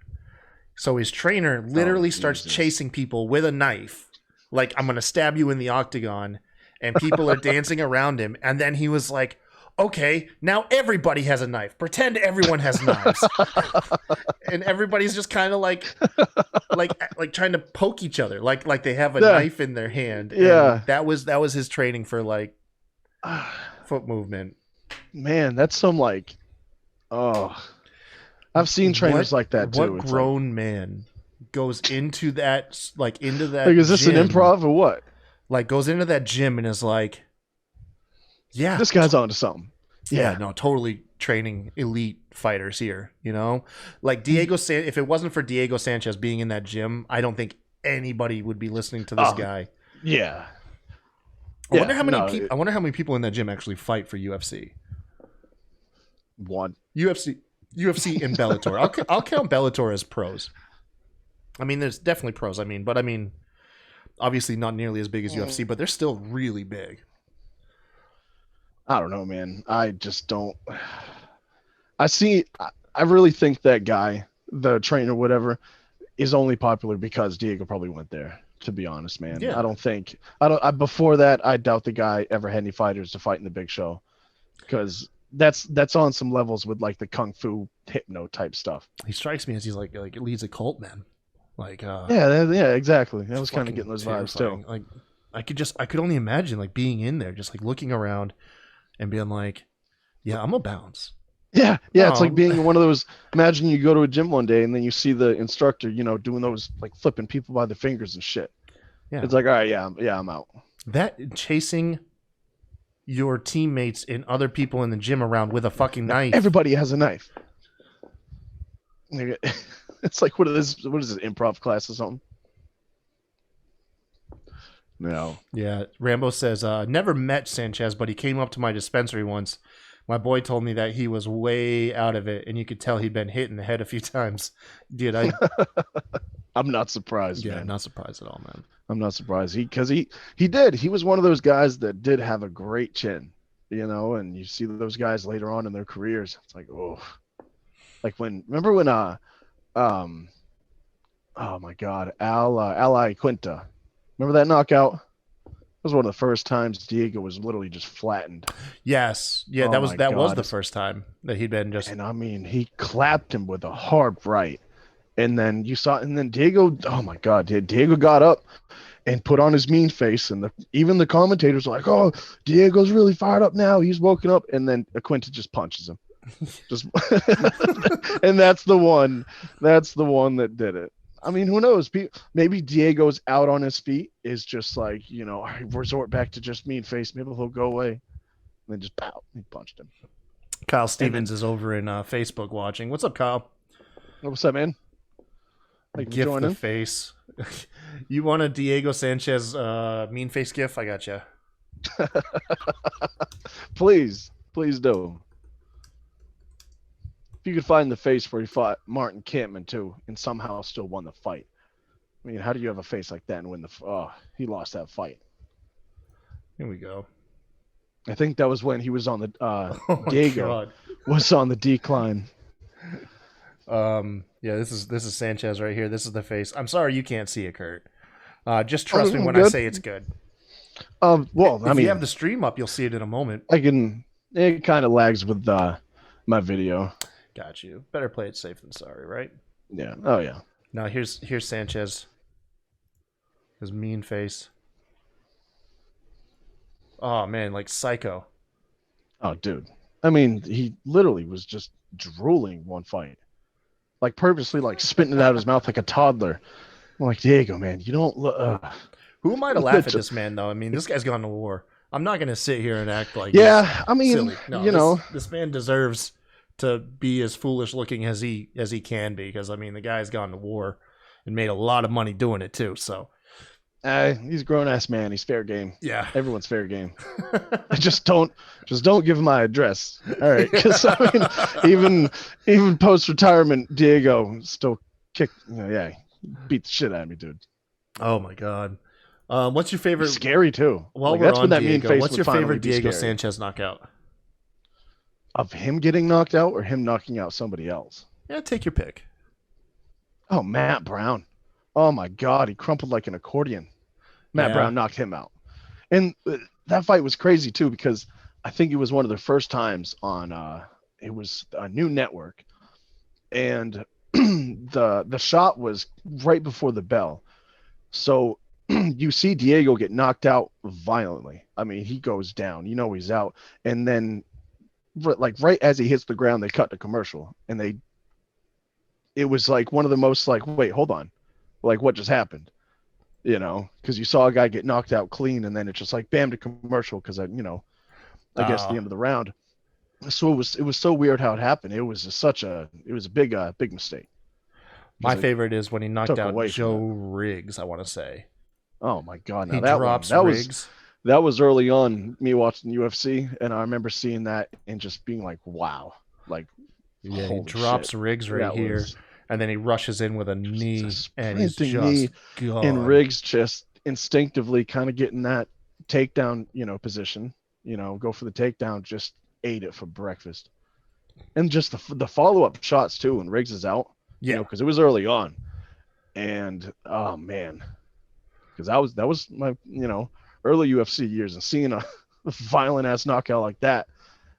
So his trainer literally starts chasing people with a knife, like, I'm gonna stab you in the octagon, and people are dancing around him. And then he was like, okay, now everybody has a knife. Pretend everyone has knives. And everybody's just kind of like trying to poke each other, like they have a knife in their hand. Yeah. And that was his training for like foot movement. Man, that's some like, oh, I've seen trainers like that too. What grown man goes into that, like is this gym, an improv or what? Like goes into that gym and is like, yeah, this guy's onto something. Yeah, no, totally training elite fighters here, Like Diego if it wasn't for Diego Sanchez being in that gym, I don't think anybody would be listening to this guy. Yeah. I wonder how many people in that gym actually fight for UFC. One. UFC and Bellator. I'll count Bellator as pros. I mean, there's definitely pros. But obviously not nearly as big as UFC, but they're still really big. I don't know, man. I just don't. I really think that guy, the trainer, whatever, is only popular because Diego probably went there. To be honest, man, yeah. Before that, I doubt the guy ever had any fighters to fight in the big show, because that's on some levels with like the kung fu hypno type stuff. He strikes me as he's like leads a cult, man. Like yeah, exactly. I was kind of getting those vibes too. Like I could only imagine like being in there, just like looking around and being like, yeah, I'm a bounce. Yeah, it's like being one of those. Imagine you go to a gym one day and then you see the instructor, doing those like flipping people by the fingers and shit. Yeah, it's like, all right, I'm out. That chasing your teammates and other people in the gym around with a fucking knife. Everybody has a knife. It's like what is this improv class or something? No. Yeah, Rambo says never met Sanchez, but he came up to my dispensary once. My boy told me that he was way out of it, and you could tell he'd been hit in the head a few times. Dude, I'm not surprised. Yeah, man. Not surprised at all, man. I'm not surprised. He did. He was one of those guys that did have a great chin, and you see those guys later on in their careers. It's like, oh, like remember when oh my God, Ally Quinta. Remember that knockout? That was one of the first times Diego was literally just flattened. Yes, yeah, Oh my that was God. the first time that he'd been just. And I mean, he clapped him with a hard right. And then Diego, oh my God, Diego got up and put on his mean face. And even the commentators were like, oh, Diego's really fired up now. He's woken up. And then Quinta just punches him. Just and that's the one that did it. I mean, who knows? Maybe Diego's out on his feet is just like, I resort back to just mean face. Maybe he'll go away. And then just pow, he punched him. Kyle Stevens is over in Facebook watching. What's up, Kyle? What's up, man? Thank you for Gif the joining. face. You want a Diego Sanchez mean face gif? I got you. Please do. If you could find the face where he fought Martin Kampman too, and somehow still won the fight. I mean, how do you have a face like that and win he lost that fight? Here we go. I think that was when he was on the Oh Diego God. was on the decline. Yeah, this is Sanchez right here. This is the face. I'm sorry you can't see it, Kurt. Just trust me when I say it's good. Well, If you have the stream up, you'll see it in a moment. It kind of lags with my video. Got you. Better play it safe than sorry, right? Yeah. Oh yeah. Now here's Sanchez. His mean face. Oh man, like psycho. Oh dude. I mean, he literally was just drooling one fight. Like purposely like spitting it out of his mouth like a toddler. I'm like, Diego, man, you don't look Who am I to laugh at this man though? I mean, this guy's gone to war. I'm not gonna sit here and act like yeah, I mean, silly. No, this man deserves to be as foolish looking as he can be, because I mean the guy's gone to war and made a lot of money doing it too. So he's a grown ass man. He's fair game. yeah, everyone's fair game. just don't give him my address. All right, because I mean, even post retirement, Diego still kicked. Beat the shit out of me, dude. Oh my God. What's your favorite? He's scary too. Well, that's on when that Diego. mean face What's would your finally favorite be Diego scary. Sanchez knockout? Of him getting knocked out or him knocking out somebody else? Yeah, take your pick. Oh, Matt Brown. Oh my God, he crumpled like an accordion. Matt Brown knocked him out. And that fight was crazy too, because I think it was one of the first times on it was a new network, and the shot was right before the bell. So you see Diego get knocked out violently. I mean, he goes down, he's out. And then right as he hits the ground, they cut the commercial, and it was like one of the most like, wait, hold on. Like what just happened? Because you saw a guy get knocked out clean, and then it's just like bam to commercial, because I guess the end of the round. So it was so weird how it happened. It was a big mistake. My favorite is when he knocked out away Joe Riggs, I want to say. Oh my God! Now He that drops Riggs. That was early on me watching UFC, and I remember seeing that and just being like, wow, like yeah, he drops Riggs right here. And then he rushes in with a knee, and he's just gone. And Riggs just instinctively kind of getting that takedown, position, go for the takedown, just ate it for breakfast. And just the follow-up shots too, when Riggs is out, because it was early on. And oh man, because that was my, early UFC years, and seeing a violent ass knockout like that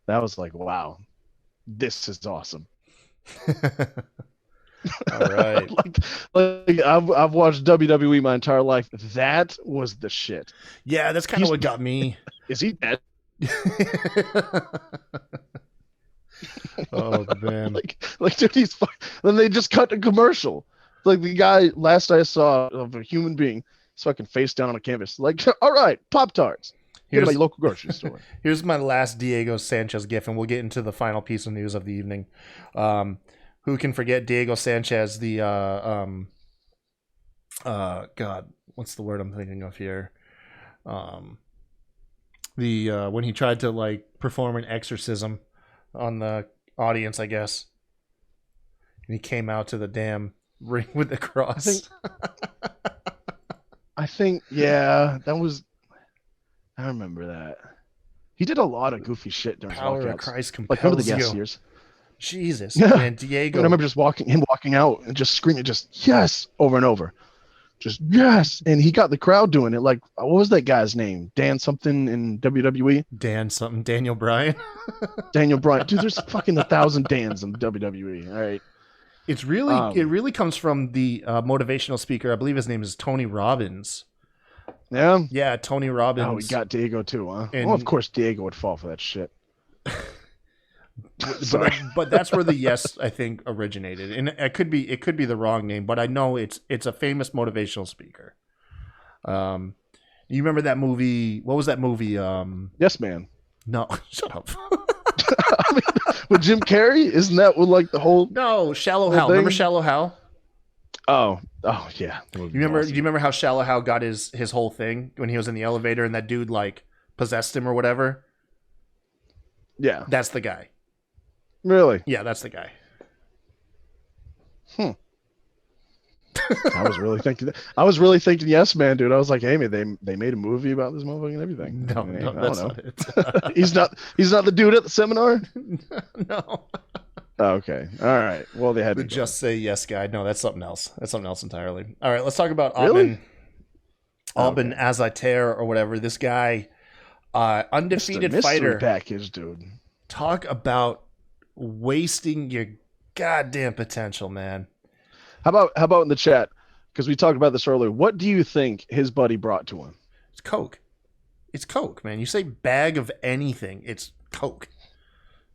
was like, wow, this is awesome. All right. like I've watched WWE my entire life. That was the shit. Yeah, that's kind of what got me. Is he dead? Oh man. like dude, he's fine. Then they just cut the commercial. Like the guy last I saw of a human being, he's fucking face down on a canvas. Like, all right, Pop-Tarts. Here's my local grocery store. Here's my last Diego Sanchez gif, and we'll get into the final piece of news of the evening. Who can forget Diego Sanchez, the God, what's the word I'm thinking of here? When he tried to like perform an exorcism on the audience, I guess. And he came out to the damn ring with the cross. I think yeah, that was, I remember that. He did a lot of goofy shit during Power his of knockouts. Christ Like remember the compels Yes you. years? Jesus, Yeah. man, I Diego. remember just him walking out and just screaming, just yes, over and over, just yes. And he got the crowd doing it. Like, what was that guy's name? Dan something in WWE. Daniel Bryan. Daniel Bryan. Dude, there's fucking 1,000 Dans in WWE. All right. It really comes from the motivational speaker. I believe his name is Tony Robbins. Yeah. Yeah, Tony Robbins. Oh, we got Diego too, huh? And- Well, of course Diego would fall for that shit. Sorry. But that's where the yes, I think, originated, and it could be the wrong name, but I know it's a famous motivational speaker. You remember that movie? What was that movie? Yes, man. No, shut up. I mean, with Jim Carrey, isn't that what like the whole? No, Shallow The Hal. thing? Remember Shallow Hal? Oh yeah. You remember? Do you remember how Shallow Hal got his whole thing when he was in the elevator and that dude like possessed him or whatever? Yeah. That's the guy. Really? Yeah, that's the guy. I was really thinking yes, man, dude. I was like, hey, man, they made a movie about this motherfucker and everything. No, I mean, no, I don't that's know. not it. He's not the dude at the seminar. No. Oh, okay. All right. Well, they had The to go. just say yes guy. No, that's something else. That's something else entirely. All right, let's talk about Really? Albin Okay. Azaitar or whatever. This guy, undefeated Mystery fighter. package, dude. Talk about wasting your goddamn potential, man. How about in the chat? Because we talked about this earlier. What do you think his buddy brought to him? It's Coke. It's Coke, man. You say bag of anything, it's Coke.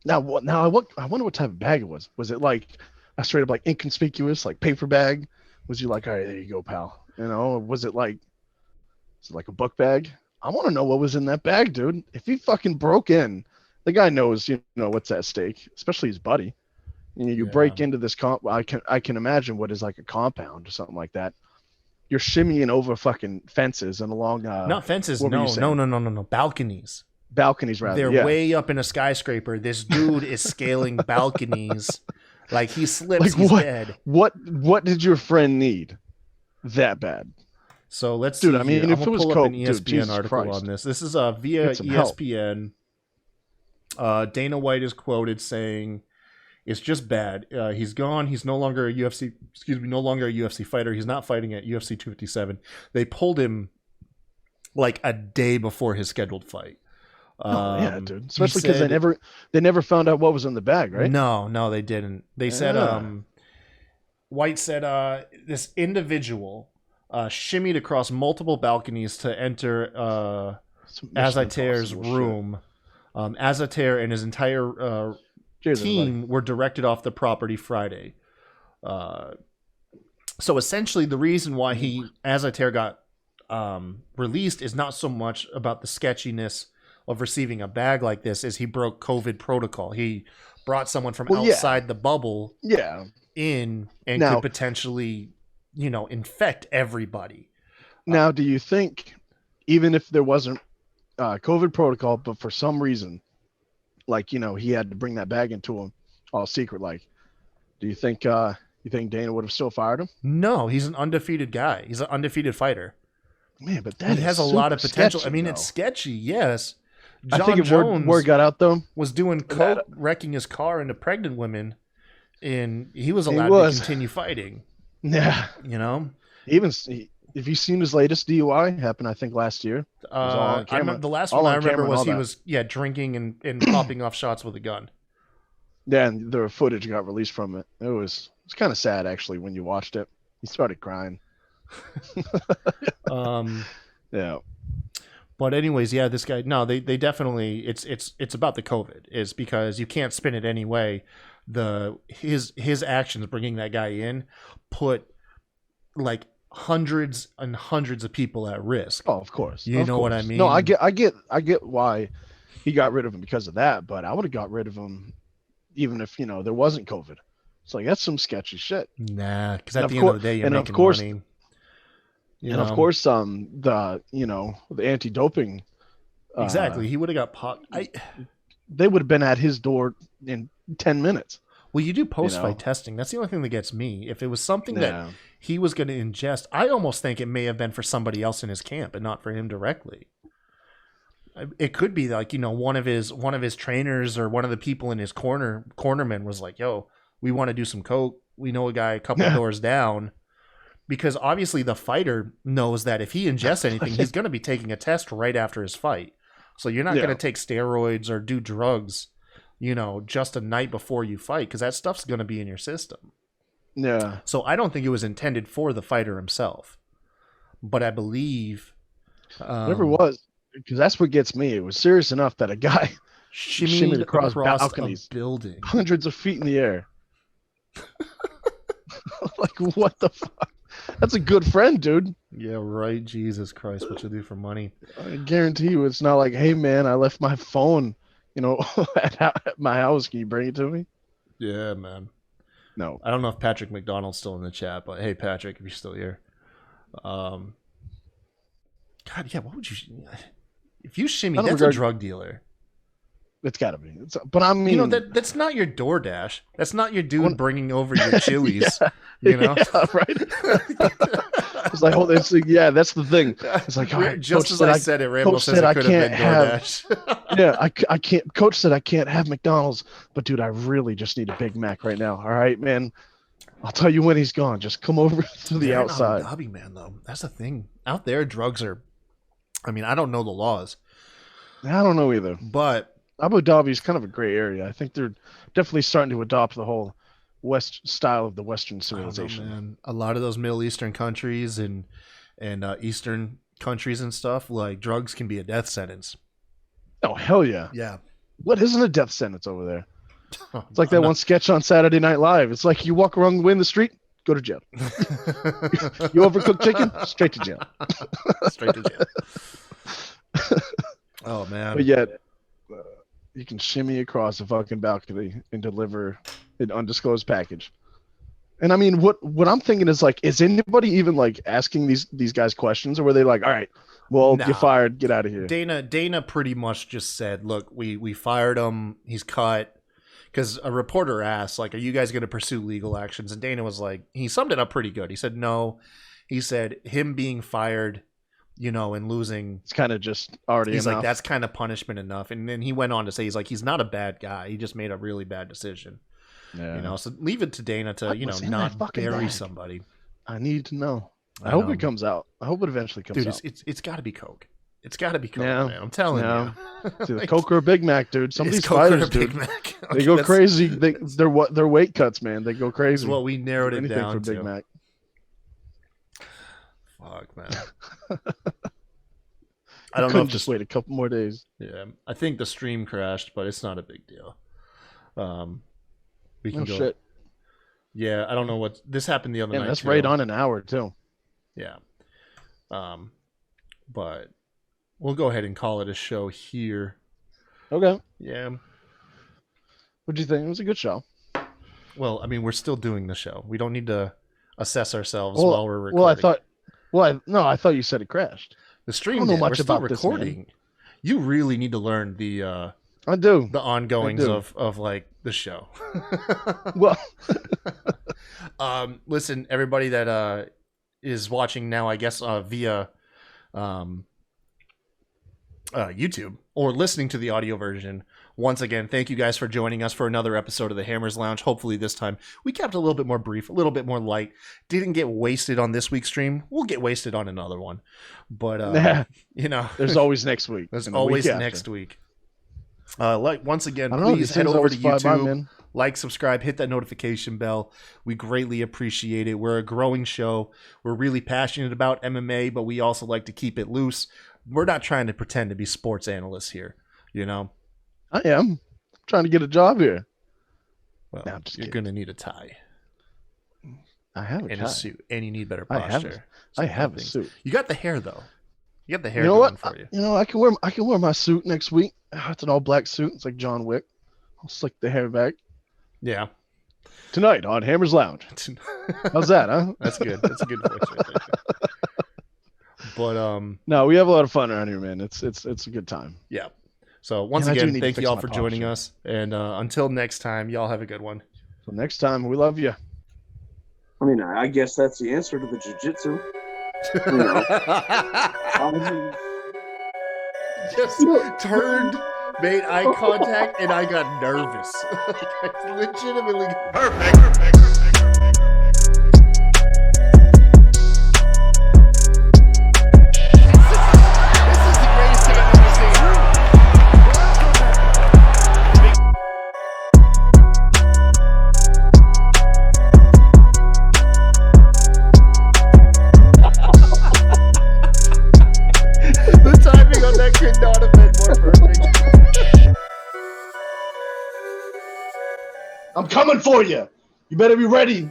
Now, I wonder what type of bag it was. Was it like a straight up like inconspicuous, like paper bag? Was you like, all right, there you go, pal? You know, was it like a book bag? I want to know what was in that bag, dude. If he fucking broke in, the guy knows, what's at stake, especially his buddy. You Yeah. break into this I can imagine what is like a compound or something like that. You're shimmying over fucking fences and along Not fences. what were you No. saying? Balconies. Balconies, rather. They're yeah. way up in a skyscraper. This dude is scaling balconies. Like he slips, Like he's what? dead. What did your friend need that bad? So let's Dude, see I mean, here. if I'm it gonna was pull Coke, up an dude, ESPN Jesus article Christ. on this. This is via Get some help. ESPN. Dana White is quoted saying, "It's just bad. He's gone. He's no longer a UFC fighter. He's not fighting at UFC 257. They pulled him like a day before his scheduled fight. Yeah, dude. he Especially because said- they never found out what was in the bag, right? No, they didn't. They said, Yeah. White said, this individual shimmied across multiple balconies to enter Some Mission Azaitar's Impossible shit. room. Azaitar and his entire Cheers, everybody. team were directed off the property Friday. So essentially, the reason why Azaitar got released is not so much about the sketchiness of receiving a bag like this, is he broke COVID protocol. He brought someone from Well, yeah. outside the bubble Yeah. in and Now- could potentially, infect everybody. Now, do you think, even if there wasn't COVID protocol, but for some reason, like he had to bring that bag into him all secret, like, do you think Dana would have still fired him? No, he's an undefeated guy. He's an undefeated fighter. Man, but that He has a lot of super potential. sketchy, I mean, though. it's sketchy, yes. I John think if Jones word got out though, was doing coke, wrecking his car into pregnant women, and he was allowed was. to continue fighting. yeah. If you've seen his latest DUI happened, I think last year. all on I camera. remember the last All one I on remember camera and was all he that. was drinking and popping off shots with a gun. Yeah, and the footage got released from it. It was kind of sad actually when you watched it. He started crying. Yeah. But anyways, yeah, this guy. No, they definitely. It's about the COVID. Is because you can't spin it any way. His actions bringing that guy in put like hundreds and hundreds of people at risk. Oh, of course. You Of know what I course. mean? No, I get why he got rid of him because of that, but I would have got rid of him even if there wasn't COVID. It's like that's some sketchy shit. Nah, because And at of the end of cour- the day, you're and of making course- money. Of course, the anti-doping. Exactly. He would have got popped. They would have been at his door in 10 minutes. Well, you do post-fight know? testing. That's the only thing that gets me. If it was something that Yeah. he was going to ingest, I almost think it may have been for somebody else in his camp and not for him directly. It could be like, one of his trainers or one of the people in his cornerman was like, yo, we want to do some coke. We know a guy a couple doors down. Because obviously the fighter knows that if he ingests anything, he's going to be taking a test right after his fight. So you're not going to take steroids or do drugs, just a night before you fight, because that stuff's going to be in your system. Yeah. So I don't think it was intended for the fighter himself. But I believe... Whatever it was, because that's what gets me. It was serious enough that a guy shimmied across balconies, a building, hundreds of feet in the air. Like, what the fuck? That's a good friend, dude. Yeah, right. Jesus Christ, what you do for money? I guarantee you, it's not like, hey man, I left my phone, at my house. Can you bring it to me? Yeah, man. No, I don't know if Patrick McDonald's still in the chat, but hey, Patrick, if you're still here, God, yeah, what would you? If you shimmy, that's a drug dealer. It's got to be. But I mean, that's not your DoorDash. That's not your dude bringing over your Chili's. Yeah, right. It's like, that's the thing. It's like, all right, just as I said it, Rambo says it could have been DoorDash. Yeah, I can't. Coach said I can't have McDonald's, but dude, I really just need a Big Mac right now. All right, man. I'll tell you when he's gone. Just come over to the outside. Abu Dhabi, man, though. That's the thing. Out there, drugs are. I mean, I don't know the laws. I don't know either. But Abu Dhabi is kind of a gray area. I think they're definitely starting to adopt the whole West style of the Western civilization. I don't know, man. A lot of those Middle Eastern countries and Eastern countries and stuff, like drugs can be a death sentence. Oh hell yeah! Yeah. What isn't a death sentence over there? It's like that one sketch on Saturday Night Live. It's like you walk wrong way in the street, go to jail. You overcook chicken, straight to jail. Straight to jail. Oh man! But yet, you can shimmy across a fucking balcony and deliver an undisclosed package. And I mean, what I'm thinking is like, is anybody even like asking these guys questions, or were they like, all right, well, you're fired, get out of here? Dana pretty much just said, look, we fired him, he's cut. Because a reporter asked, like, are you guys going to pursue legal actions? And Dana was like, he summed it up pretty good. He said, no. He said, him being fired, and losing. It's kind of just already He's enough. like, that's kind of punishment enough. And then he went on to say, he's not a bad guy. He just made a really bad decision. Yeah. So leave it to Dana to, not bury somebody. I need to know. I hope it comes out. I hope it eventually comes out. Dude, it's got to be Coke. It's got to be Coke, man. I'm telling you. It's either Coke or a Big Mac, dude. Some of these fighters, dude, okay, they go crazy. They're weight cuts, man. They go crazy. That's what we narrowed it down for to. Big Mac. Fuck, man. I don't know. Just wait a couple more days. Yeah, I think the stream crashed, but it's not a big deal. We can go. Shit. Yeah, I don't know what this happened the other night. That's right on an hour too. Yeah. But we'll go ahead and call it a show here. Okay. Yeah. What do you think? It was a good show. Well, I mean, we're still doing the show. We don't need to assess ourselves while we're recording. I thought you said it crashed. The stream. I don't know much we're still about recording. This, you really need to learn the. I do. The ongoings of like the show. Well. Listen, everybody that is watching now, I guess via YouTube or listening to the audio version. Once again, thank you guys for joining us for another episode of the Hammers Lounge. Hopefully this time we kept a little bit more brief, a little bit more light. Didn't get wasted on this week's stream. We'll get wasted on another one. But, there's always next week. There's always next week. Once again, please head over to YouTube, like, subscribe, hit that notification bell. We greatly appreciate it. We're a growing show. We're really passionate about MMA, but we also like to keep it loose. We're not trying to pretend to be sports analysts here, I am. I'm trying to get a job here. Well, you're going to need a tie. I have a tie. And a suit. And you need better posture. I have a suit. You got the hair, though. You got the hair going for you. I can wear my suit next week. It's an all black suit. It's like John Wick. I'll slick the hair back. Yeah. Tonight on Hammers Lounge. How's that, huh? That's good. That's a good voice right there. But no, we have a lot of fun around here, man. It's a good time. Yeah. So once again, thank you all for joining us. And until next time, y'all have a good one. So next time, we love you. I mean, I guess that's the answer to the jiu-jitsu. just turned, made eye contact, and I got nervous. Like, I legitimately. Perfect. This is the greatest thing I've ever seen. The timing on that could not have been more perfect. I'm coming for you. You better be ready.